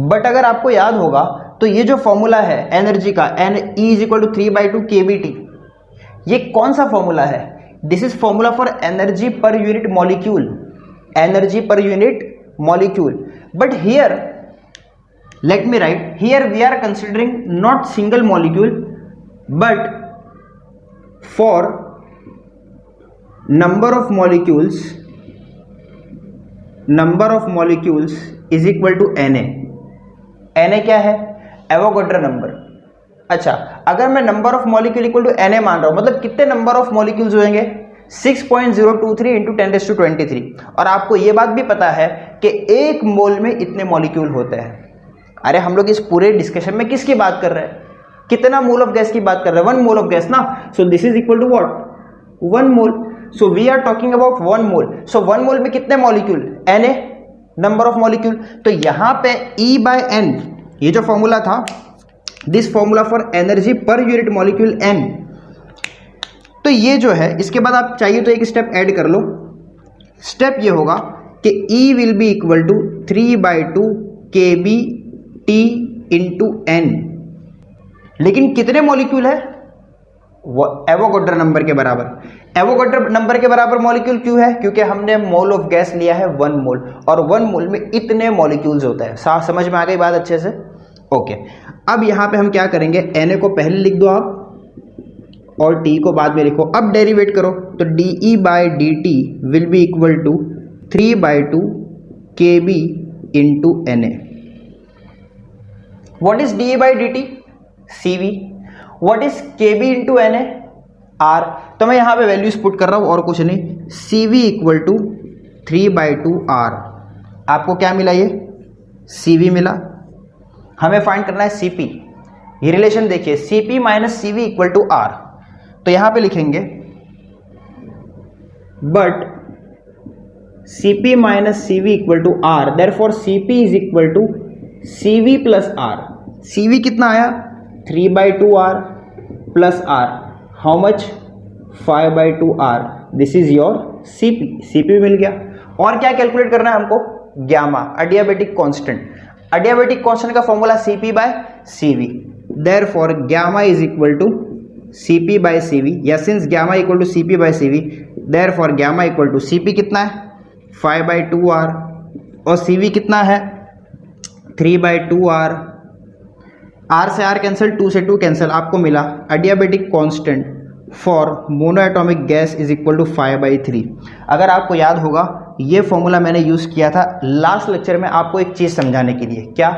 But अगर आपको याद होगा तो ये जो फॉर्मूला है एनर्जी का, E = 3/2 kBt, ये कौन सा फॉर्मूला है? This is formula for energy per unit molecule, energy per unit molecule. But here let me write, here we are considering not single molecule but for number of molecules is equal to Na. Na क्या है? Avogadro number. अच्छा, अगर मैं number of molecule equal to Na मान रहा हूं, मतलब कितने नंबर ऑफ मॉलिक्यूल्स होंगे? 6.023 इंटू 10⁻23. और आपको यह बात भी पता है कि एक मोल में इतने मॉलिक्यूल होते हैं. अरे हम लोग इस पूरे डिस्कशन में किसकी बात कर रहे हैं? कितना मोल ऑफ गैस की बात कर रहे हैं? 1 मोल ऑफ गैस ना. So this is equal to what? 1 mole. So we are talking about 1 mole. So 1 mole में कितने molecule? Na, number of molecule. तो यहां पे E/N, ये जो फॉर्मूला था, this formula for energy per unit molecule N. तो ये जो है, इसके बाद आप चाहिए तो एक स्टेप ऐड कर लो. स्टेप ये होगा कि E will be equal to 3/2 kB T into N. लेकिन कितने मॉलिक्यूल है? एवोगैड्रो नंबर के बराबर. एवोगैड्रो नंबर के बराबर मॉलिक्यूल क्यों है? क्योंकि हमने मोल ऑफ गैस लिया है 1 मोल, और 1 मोल में इतने मॉलिक्यूल्स होता है. समझ में आ गई बात अच्छे से? ओके. अब यहां पे हम क्या करेंगे, Na को पहले लिख दो आप और T को बाद में लिखो. अब डेरिवेट करो तो dE/dt will be equal to 3/2 kB into Na. What is dE/dt? CV. What is kB into Na? R. तो मैं यहां पे वैल्यूज पुट कर रहा हूं और कुछ नहीं. CV equal to 3/2 R. आपको क्या मिला? ये CV मिला. हमें फाइंड करना है CP. ये रिलेशन देखिए, CP minus CV equal to R. तो यहां पे लिखेंगे but CP minus CV equal to R, therefore CP is equal to CV plus R. CV कितना आया? 3/2 R plus R. How much? 5/2 R. This is your CP. CP मिल गया. और क्या कैलकुलेट करना है हमको? Gamma, adiabatic constant. Adiabatic constant का formula CP/CV. Therefore gamma is equal to CP/CV. या since gamma equal to CP/CV, therefore gamma equal to CP कितना है? 5/2 R और CV कितना है? 3/2 R. R से R कैंसिल, 2 से 2 कैंसिल. आपको मिला adiabatic constant for monoatomic gas is equal to 5/3. अगर आपको याद होगा, ये फॉर्मूला मैंने यूज़ किया था लास्ट लेक्चर में आपको एक चीज़ समझाने के लिए. क्या?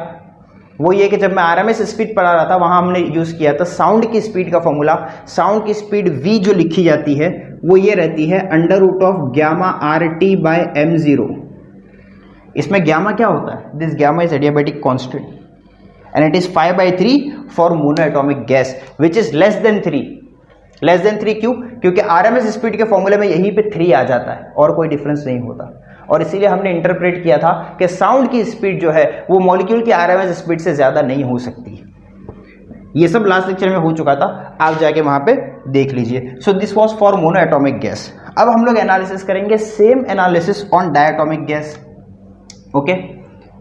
वो ये कि जब मैं RMS स्पीड पढ़ा रहा था, वहाँ हमने यूज़ किया था साउंड की स्पीड का फॉर्मूला. साउंड की स्पीड V जो लिखी जाती है वो ये रहती है √γ/RT/m0. इसमें ग्यामा क्या होता है? This gamma is adiabatic constant and it is 5/3 for monoatomic gas which is less than 3. Less than 3 क्यों? क्योंकि RMS स्पीड के फॉर्मूले में यहीं पे 3 आ जाता है और कोई डिफरेंस नहीं होता. और इसीलिए हमने इंटरप्रेट किया था कि साउंड की स्पीड जो है वो मॉलिक्यूल की RMS स्पीड से ज़्यादा नहीं हो सकती. ये सब लास्ट लेक्चर में हो चुका था, आप जाके वहाँ पे देख लीजिए. So this was for monoatomic gas. अब हम लोग एनालिसिस करेंगे, same analysis on diatomic gas. Okay,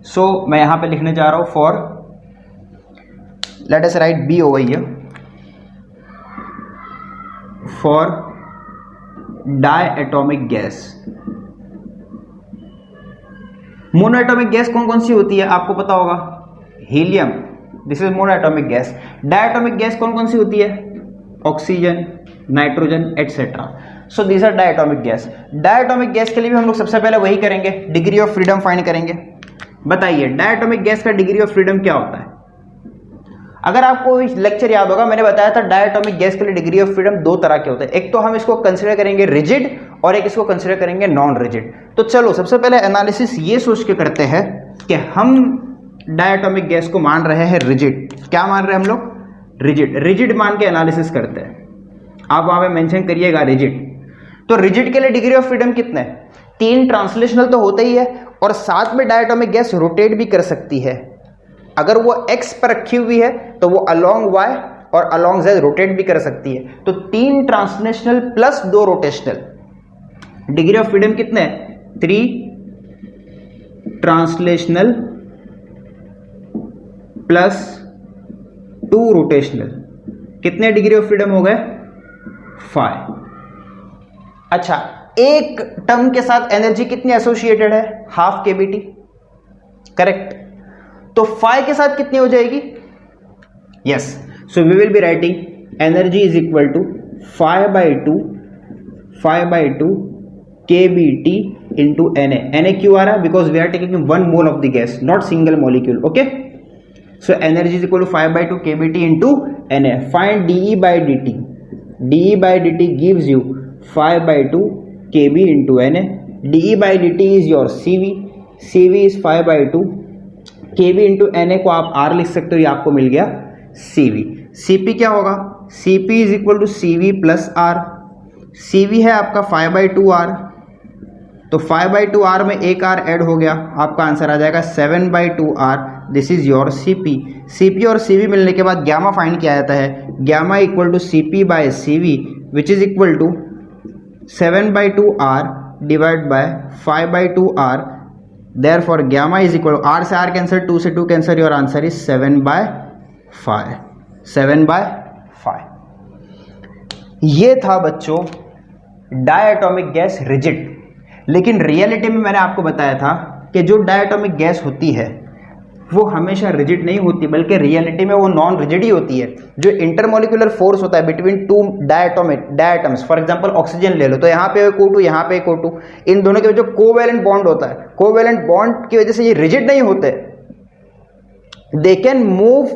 so मैं यहाँ पे लिखने जा रहा हूँ for, let us write B over here, for diatomic gas. Monoatomic gas कौन कौन सी होती है आपको पता होगा? Helium, this is monoatomic gas. Diatomic gas कौन कौन सी होती है? Oxygen, nitrogen et cetera. So these are diatomic gas. Diatomic gas के लिए भी हम लोग सबसे पहले वही करेंगे, डिग्री ऑफ फ्रीडम फाइंड करेंगे. बताइए डायटोमिक गैस का डिग्री ऑफ फ्रीडम क्या होता है? अगर आपको लेक्चर याद होगा, मैंने बताया था डायटोमिक गैस के लिए डिग्री ऑफ फ्रीडम 2 तरह के होते हैं. एक तो हम इसको कंसिडर करेंगे रिजिड और एक इसको कंसिडर करेंगे नॉन रिजिड. तो चलो सबसे पहले एनालिसिस ये सोच के करते हैं कि हम डायटोमिक गैस को मान रहे हैं रिजिड. क्या मान रहे हैं हम लोग? रिजिड. रिजिड मान के एनालिसिस करते हैं. आप वहां पे मेंशन करिएगा रिजिड. तो रिजिड के लिए डिग्री ऑफ फ्रीडम कितने? 3 ट्रांसलेशनल तो होते ही है और साथ में डायटोमिक गैस रोटेट भी कर सकती है. अगर वो x पर रखी हुई है तो वो अलोंग y और अलोंग z रोटेट भी कर सकती है. तो 3 translational plus 2 rotational. Degree of freedom कितने? 3 ट्रांसलेशनल प्लस 2 रोटेशनल. कितने डिग्री ऑफ फ्रीडम हो गए? 5. अच्छा, एक टर्म के साथ एनर्जी कितनी एसोसिएटेड है? Half kBT, correct. तो फाई के साथ कितनी हो जाएगी? Yes, so we will be writing energy is equal to 5/2 kBT into Na. Na क्यों आ रहा है? Because we are taking 1 mole of the gas, not single molecule, okay. So energy is equal to 5/2 kBT into Na. Find dE by dt. dE by dt gives you 5/2 kB into Na. dE by dt is your CV. CV is 5/2 kB into Na को आप R लिख सकते हो, ये आपको मिल गया CV. Cp क्या होगा? Cp is equal to CV plus R. CV है आपका 5/2R, तो 5/2R में एक R ऐड हो गया, आपका आंसर आ जाएगा 7/2R. This is your CP. CP और CV मिलने के बाद गैमा फाइंड किया जाता है. Gamma equal to CP by CV which is equal to 7/2R divide by 5/2R. Therefore gamma is equal, R से R कैंसर, 2 से 2 कैंसर, योर आंसर इज 7/5. 7/5. ये था बच्चों डायटोमिक गैस रिजिड. लेकिन रियलिटी में मैंने आपको बताया था कि जो डायटोमिक गैस होती है वो हमेशा रिजिड नहीं होती, बल्कि रियलिटी में वो नॉन रिजिड ही होती है. जो इंटरमोलिकुलर फोर्स होता है between two diatoms, for example oxygen ले लो, तो यहाँ पे एक O2, यहाँ पे एक O2, इन दोनों के जो कोवैलेंट बॉन्ड होता है, कोवैलेंट बॉन्ड की वजह से ये रिजिड नहीं होते. They can move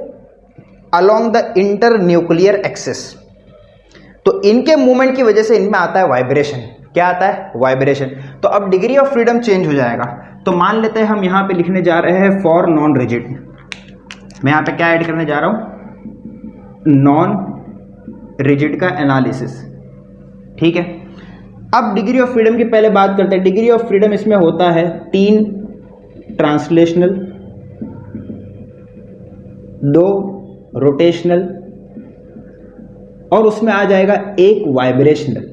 along the inter nuclear axis. तो इनके मूवमेंट की वजह से इनमें आता है वाइब्रेशन. क्या आता है? वाइब्रेशन. तो अब डिग्री ऑफ फ्रीडम चेंज हो जाएगा. तो मान लेते हैं हम यहां पे लिखने जा रहे हैं फॉर नॉन रिजिड. मैं यहां पे क्या ऐड करने जा रहा हूं? नॉन रिजिड का एनालिसिस. ठीक है. अब डिग्री ऑफ फ्रीडम की पहले बात करते हैं. डिग्री ऑफ फ्रीडम इसमें होता है 3 ट्रांसलेशनल, 2 रोटेशनल और उसमें आ जाएगा 1 वाइब्रेशनल.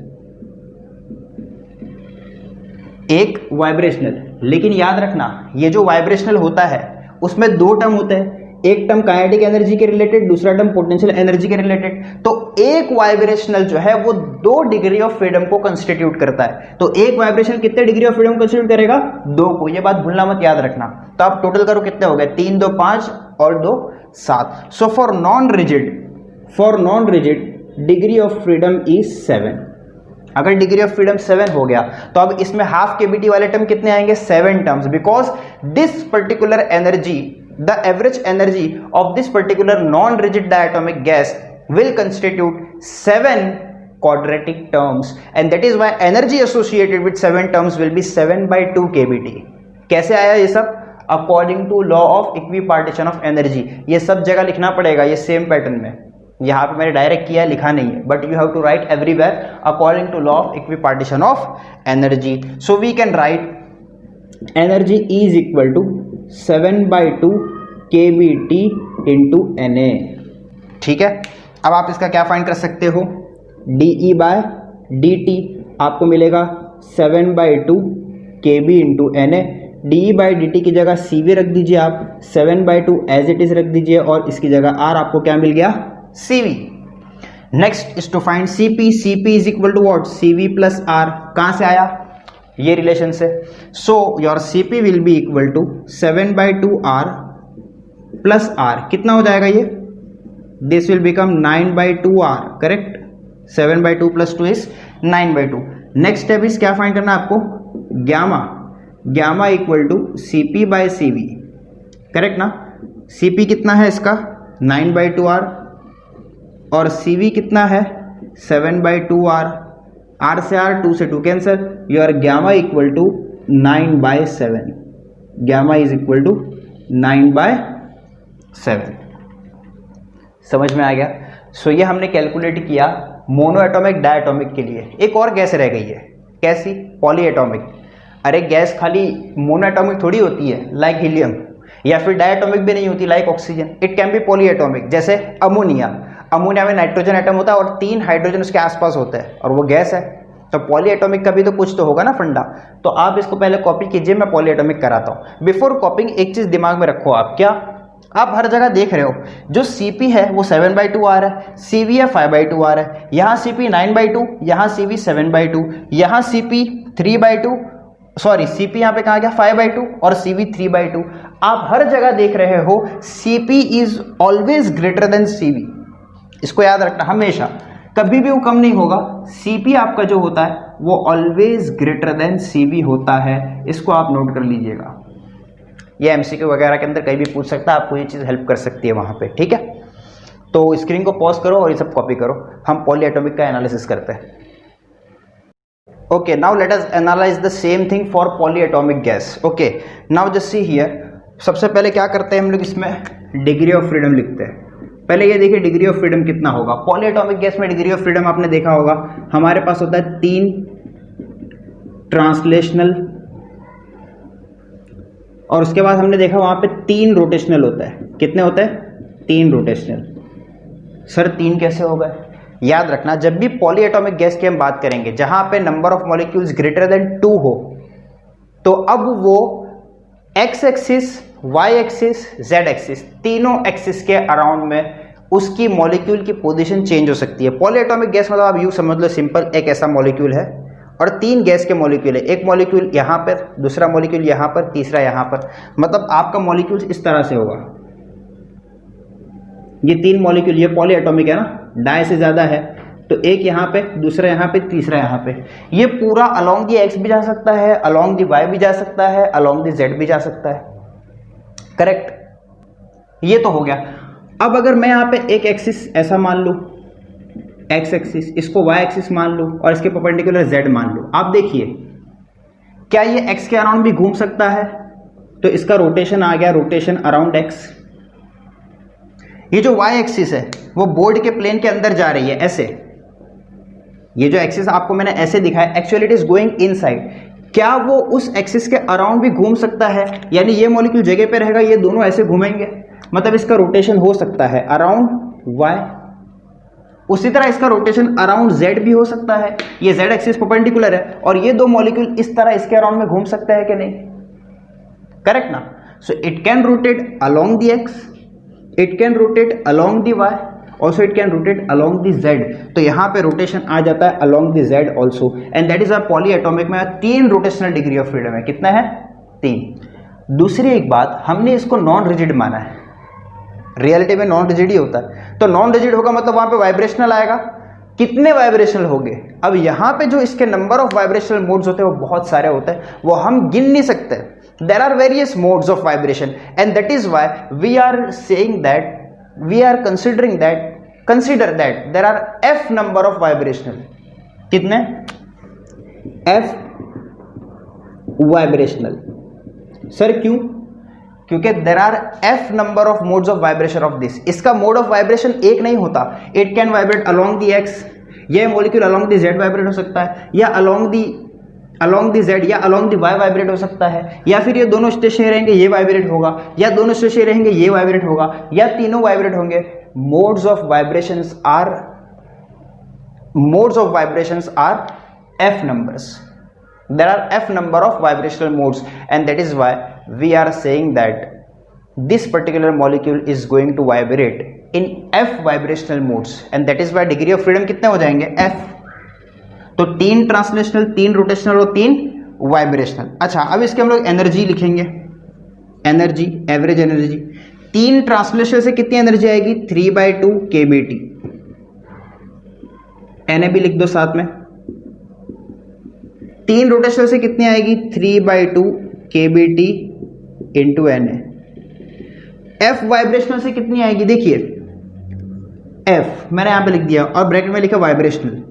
लेकिन याद रखना, ये जो वाइब्रेशनल होता है उसमें 2 टर्म होते हैं. एक टर्म काइनेटिक एनर्जी के रिलेटेड, दूसरा टर्म पोटेंशियल एनर्जी के रिलेटेड. तो एक वाइब्रेशनल जो है वो 2 डिग्री ऑफ फ्रीडम को कंस्टिट्यूट करता है. तो एक वाइब्रेशन कितने डिग्री ऑफ फ्रीडम कंस्टिट्यूट करेगा? 2 को. ये बात भूलना मत, याद रखना. तो आप टोटल करो कितने हो गए? 3 2 5 और 2 7. So for non rigid degree of freedom is 7. अगर डिग्री ऑफ फ्रीडम 7 हो गया तो अब इसमें हाफ केबीटी वाले टर्म कितने आएंगे? 7 terms, because this particular energy, the average energy of this particular non rigid diatomic gas will constitute 7 quadratic terms, and that is why energy associated with 7 terms will be 7/2 kBT. कैसे आया ये सब? According to law of equipartition of energy. ये सब जगह लिखना पड़ेगा, ये सेम पैटर्न में. यहाँ पे मैंने डायरेक्ट किया है, लिखा नहीं है, but you have to write everywhere according to law of equipartition of energy. So we can write energy is equal to 7/2 kBT into Na. ठीक है. अब आप इसका क्या फाइंड कर सकते हो? dE by dt आपको मिलेगा 7/2 kB into Na. dE by dt की जगह CV रख दीजिए आप, 7/2 एज इट इज रख दीजिए और इसकी जगह R आपको क्या मिल गया? CV. Next is to find CP. CP is equal to what? CV plus R. कहां से आया? ये रिलेशन से. So your CP will be equal to 7/2R plus R. कितना हो जाएगा ये? This will become 9/2R. Correct. 7/2 plus 2 is 9/2. Next step is क्या फाइंड करना है आपको? Gamma equal to CP by CV. Correct ना? CP कितना है इसका? 9/2R और CV कितना है? 7/2R. R से R, 2 से 2 cancel, your gamma equal to 9/7. Gamma is equal to 9/7. समझ में आ गया? सो ये हमने कैलकुलेट किया मोनो एटॉमिक डायटोमिक के लिए. एक और गैस रह गई है. कैसी? Poly atomic. अरे गैस खाली मोनो एटॉमिक थोड़ी होती है लाइक हीलियम, या फिर डायटोमिक भी नहीं होती like oxygen. It can B poly atomic. जैसे अमोनिया में नाइट्रोजन एटम होता है और 3 हाइड्रोजन उसके आसपास होते हैं और वो गैस है. तो पॉली एटॉमिक का भी तो कुछ तो होगा ना फंडा. तो आप इसको पहले कॉपी कीजिए, मैं पॉली एटॉमिक कराता हूँ. बिफोर कॉपिंग एक चीज दिमाग में रखो आप. क्या? आप हर जगह देख रहे हो जो Cp है वो 7/2 आ रहा है, Cv है 5/2 आ रहा है, यहाँ Cp 9/2, यहाँ Cv 7/2, यहाँ Cp 3/2, सॉरी Cp यहाँ पे कहाँ गया 5/2 और Cv 3/2। आप हर जगह देख रहे हो Cp is always greater than Cv। इसको याद रखना हमेशा, कभी भी वो कम नहीं होगा। Cp आपका जो होता है वो ऑलवेज ग्रेटर देन Cv होता है, इसको आप नोट कर लीजिएगा। ये एमसीक्यू वगैरह के अंदर कहीं भी पूछ सकता है, आपको ये चीज़ हेल्प कर सकती है वहाँ पे, ठीक है। तो स्क्रीन को पॉज करो और ये सब कॉपी करो, हम पॉलीएटॉमिक का एनालिसिस करते हैं। Okay, now let us analyse the same thing for polyatomic gas. Okay, now just see here, सबसे पहले क्या करते हैं हम लोग, इसमें डिग्री ऑफ फ्रीडम लिखते हैं। पहले ये देखिए डिग्री ऑफ फ्रीडम कितना होगा। पॉलीएटॉमिक गैस में डिग्री ऑफ फ्रीडम आपने देखा होगा, हमारे पास होता है 3 ट्रांसलेशनल और उसके बाद हमने देखा वहां पे 3 रोटेशनल होता है। कितने होते हैं? 3 रोटेशनल। सर 3 कैसे होगा? याद रखना, जब भी पॉलीएटॉमिक गैस की हम बात करेंगे जहां पे number of molecules greater than 2 हो, तो अब वो X axis, Y axis, Z axis, तीनों एक्सिस के अराउंड में उसकी मॉलिक्यूल की पोजीशन चेंज हो सकती है। पॉलीएटॉमिक गैस मतलब आप यूं समझ लो, सिंपल एक ऐसा मॉलिक्यूल है और 3 गैस के मॉलिक्यूल है, एक मॉलिक्यूल यहाँ पर, दूसरा मॉलिक्यूल यहाँ पर, तीसरा यहाँ पर। मतलब आपका मॉलिक्यूल इस तरह से होगा, ये 3 मॉलिक्यूल, ये पॉलीएटॉमिक है ना, डाई से ज्यादा है, तो एक यहाँ पे, दूसरा यहाँ पे, तीसरा यहाँ पे। ये पूरा अलोंग दी एक्स भी जा सकता है, अलोंग दी वाई भी जा सकता है, अलोंग दी जेड भी जा सकता है, करेक्ट। ये तो हो गया। अब अगर मैं यहाँ पे एक एक्सिस ऐसा मान लूँ, एक्स एक्सिस, इसको वाई एक्सिस मान लूँ और इसके परपेंडिकुलर जेड मान लूँ, आप देखिए क्या ये एक्स के अराउंड भी घूम सकता है? तो इसका रोटेशन आ गया, रोटेशन अराउंड एक्स। ये जो वाई एक्सिस है वो बोर्ड के प्लेन के अंदर जा रही है ऐसे, ये जो एक्सिस आपको मैंने ऐसे दिखाया, actually it is going inside. क्या वो उस एक्सिस के अराउंड भी घूम सकता है? यानी ये मॉलिक्यूल जगह पे रहेगा, ये दोनों ऐसे घूमेंगे, मतलब इसका रोटेशन हो सकता है अराउंड वाई। उसी तरह इसका रोटेशन अराउंड जेड भी हो सकता है, ये जेड एक्सिस परपेंडिकुलर है और ये 2 मॉलिक्यूल इस तरह इसके अराउंड में घूम सकते हैं कि नहीं? करेक्ट ना? So it can rotate along the X, it can rotate along the Y, also it can rotate along the Z. तो यहाँ पे रोटेशन आ जाता है along the Z also, and that is a polyatomic में 3 rotational degree of freedom है। कितना है? 3। दूसरी एक बात, हमने इसको नॉन रिजिड माना है, रियलिटी में नॉन रिजिड ही होता है। तो नॉन रिजिड होगा मतलब वहां पे वाइब्रेशनल आएगा। कितने वाइब्रेशनल होंगे? अब यहाँ पे जो इसके नंबर ऑफ वाइब्रेशनल मोड्स होते हैं वो बहुत सारे होते हैं, वो हम गिन नहीं सकते। There are various modes of vibration and that is why we are saying that, we are considering that, consider that there are f number of vibrational. कितने? f vibrational. सर क्यों? क्योंकि there are f number of modes of vibration of this. इसका mode of vibration एक नहीं होता, it can vibrate along the x, ये molecule along the z vibrate हो सकता है, या अलोंग दी z या अलोंग दी y वाइब्रेट हो सकता है, या फिर ये दोनों स्टेशनरी रहेंगे ये वाइब्रेट होगा, या दोनों स्टेशनरी रहेंगे ये वाइब्रेट होगा, या तीनों वाइब्रेट होंगे। Modes of vibrations are f numbers. There are f number of vibrational modes, and that is why we are saying that this particular molecule is going to vibrate in f vibrational modes, and that is why degree of freedom कितने हो जाएंगे? f। तो 3 translational, 3 rotational और 3 vibrational. अच्छा, अब इसके हम लोग एनर्जी लिखेंगे, एनर्जी, एवरेज एनर्जी। 3 ट्रांसलेशनल से कितनी एनर्जी आएगी? 3/2 kBT। Na भी लिख दो साथ में। 3 रोटेशनल से कितनी आएगी? 3/2 kBT into Na। F vibrational से कितनी आएगी? देखिए F मैंने यहां पे लिख दिया और ब्रैकेट में लिखा वाइब्रेशनल।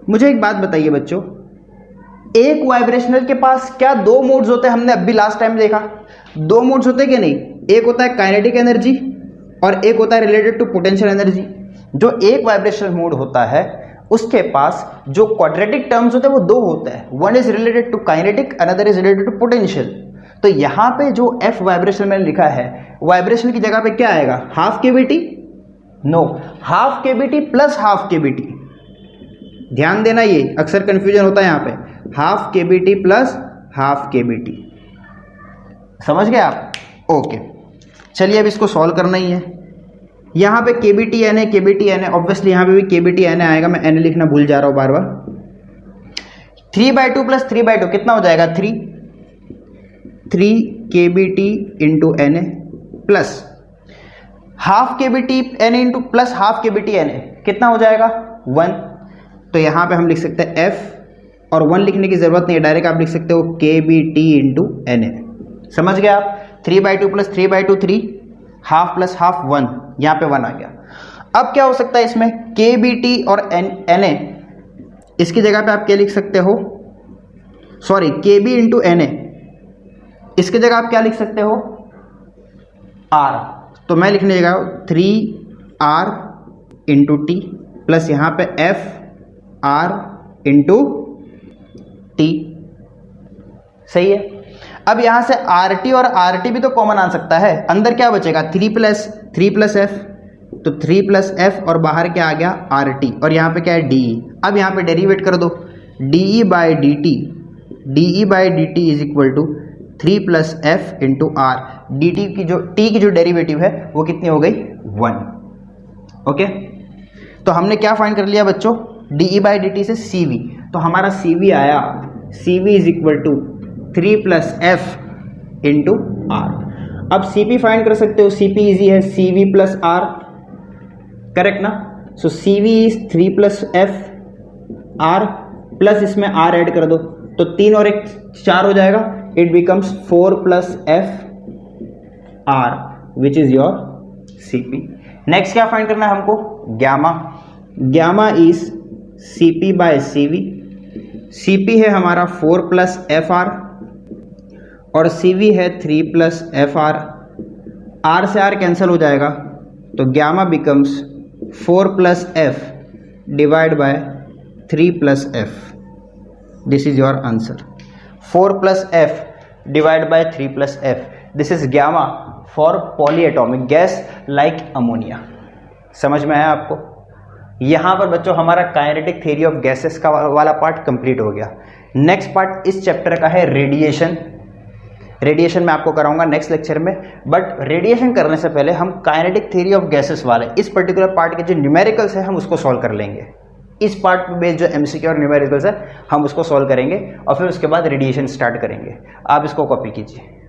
मुझे एक बात बताइए बच्चों, एक वाइब्रेशनल के पास क्या 2 मोड्स होते हैं? हमने अभी लास्ट टाइम देखा 2 मोड्स होते हैं कि नहीं? एक होता है काइनेटिक एनर्जी और एक होता है रिलेटेड टू पोटेंशियल एनर्जी। जो एक वाइब्रेशनल मोड होता है उसके पास जो क्वाड्रेटिक टर्म्स होते हैं वो 2 होते हैं, one is related to kinetic, another is related to potential. तो यहां पे जो F वाइब्रेशन मैंने लिखा है, वाइब्रेशन की जगह पे क्या आएगा? Half kBT? No, half kBT plus half kBT। ध्यान देना, ये अक्सर कंफ्यूजन होता है यहां पे, half kBT plus half kBT। समझ गए आप? ओके, चलिए अब इसको सॉल्व करना ही है। यहाँ पे KBTN है, KBTN है, ऑब्वियसली यहाँ पे भी KBTN आएगा, मैं N लिखना भूल जा रहा हूँ बार बार। 3/2 प्लस 3/2 कितना हो जाएगा? 3 KBT into NA plus half KBTN into plus half KBTN कितना हो जाएगा? 1। तो यहाँ पे हम लिख सकते हैं F, और 1 लिखने की जरूरत नहीं है, डायरेक्ट आप लिख सकते हो KBT इंटू NA। समझ गए आप? 3/2 प्लस 3/2 3, हाफ प्लस हाफ 1, यहाँ पे 1 आ गया। अब क्या हो सकता है इसमें? KBT और NA, इसकी जगह पे आप क्या लिख सकते हो? सॉरी, KB इंटू NA, इसकी जगह आप क्या लिख सकते हो? R। तो मैं लिखने लगा 3R इंटू T प्लस यहाँ पे FR इंटू T। सही है। अब यहाँ से RT और RT भी तो कॉमन आ सकता है, अंदर क्या बचेगा? 3 प्लस F, तो 3 प्लस F और बाहर क्या आ गया? RT, और यहाँ पे क्या है? DE। अब यहाँ पे डेरिवेट कर दो, DE by dt is equal to 3 plus F into R। dt की जो t की जो डेरिवेटिव है वो कितनी हो गई? 1। ओके, तो हमने क्या फाइंड कर लिया बच्चों? DE बाई dt से CV, तो हमारा CV आया, CV is equal to 3 plus F into R। अब CP फाइंड कर सकते हो, CP इजी है, CV प्लस R, करेक्ट ना? So CV is 3 plus F R plus इसमें R ऐड कर दो, तो 3 और 1 4 हो जाएगा, it becomes 4 plus F R which is your CP। Next क्या फाइंड करना है हमको? gamma is CP by CV। CP है हमारा 4 प्लस FR और CV है 3 प्लस FR। R से R कैंसिल हो जाएगा, तो gamma becomes 4 plus F divide by 3 plus F। This is your answer, 4 plus F divide by 3 plus F। This is gamma for polyatomic gas like ammonia. समझ में आया आपको? यहाँ पर बच्चों हमारा काइनेटिक थ्योरी ऑफ गैसेस का वाला पार्ट कंप्लीट हो गया। नेक्स्ट पार्ट इस चैप्टर का है रेडिएशन। रेडिएशन मैं आपको कराऊंगा नेक्स्ट लेक्चर में, बट रेडिएशन करने से पहले हम काइनेटिक थ्योरी ऑफ गैसेस वाले इस पर्टिकुलर पार्ट के जो न्यूमेरिकल्स है हम उसको सॉल्व कर लेंगे। इस पार्ट पे बेस्ड जो MCQ और न्यूमेरिकल्स है हम उसको सॉल्व करेंगे और फिर उसके बाद रेडिएशन स्टार्ट करेंगे। आप इसको कॉपी कीजिए।